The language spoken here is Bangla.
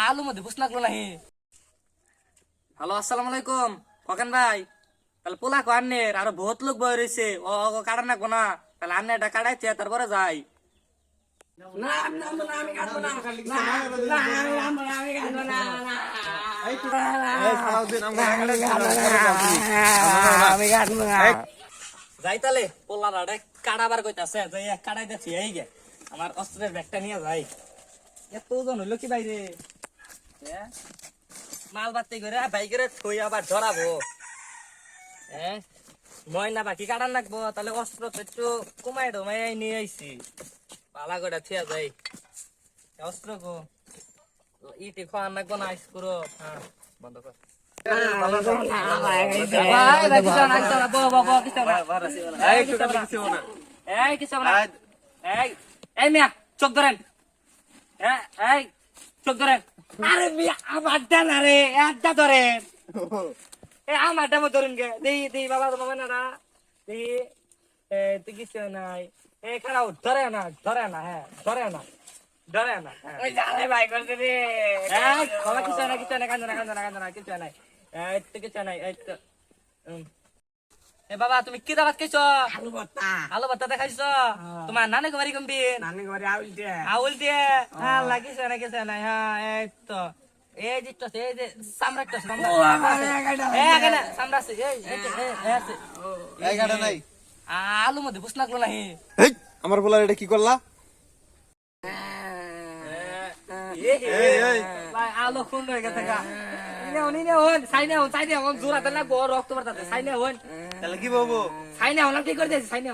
আলু মধ্যে বুঝ লাগলো নাহি। হ্যালো, আসসালামু আলাইকুম ককেন ভাই। তাহলে পোলা কো আন্নের আরো বহুত লোক বই রয়েছে, ও কাটা নাকবো না, তাহলে আন্নে এটা কাটাইছে তারপরে যাই। যাই তালে পোলার কাটাবার কইতাছে, যাই কাটাই দেখছি এই গে আমার অস্ত্রের ব্যাগটা নিয়ে যাই। এত ওজন হইলো কি বাইরে মাল বাতি করে বাইকের থই আবার ধরাবো। ময়না বাকি কাটান লাগবো, তাহলে অস্ত্র তো একটু কমাই ডমাই নিয়ে আইছি। পালা করে থিয়া যাই অস্ত্র গো ইটি খাওয়ান লাগবো না। আইস করো, হ্যাঁ বন্ধ কর। চোখ ধরেন, চোখ ধরেন। আরে আমারটা না রে, একটা ধরেন। আমারটা মতো ধরেন গে দেই দেই বাবা বাবা না দেই। তুই কিছু নাই খারাপ ধরে না, ধরে না, হ্যাঁ ধরে না, ধরে না। ভাই করছে রে কিছু না, কিছু না, কান্দো না, কান্দো না, কান্দো না, কিছু নাই, কিছু নাই। এ বাবা তুমি কি দাবাত খাইছো? আলু ভর্তা। আলু ভর্তা দেখাইছো? তোমার নানি বাড়ি কমবি? নানি বাড়ি আউল দিয়ে। আউল দিয়ে? হ্যাঁ লাগিছে না, কিছু নাই। হ্যাঁ এই তো এই যে এই যে সামরাটা সামরাছে এই গাড়া নাই। আলু মধ্যে বুঝ লাগলো নাহি। আমার বলার এটা কি করলা? আলু খুন হয়ে গেছে গা। জোড়াতে লাগবো, রক্ত বাড়তাছে। সাইনে হন তাহলে কি বাবু? সাইনে হলাম কি করে দিয়েছি? সাইনে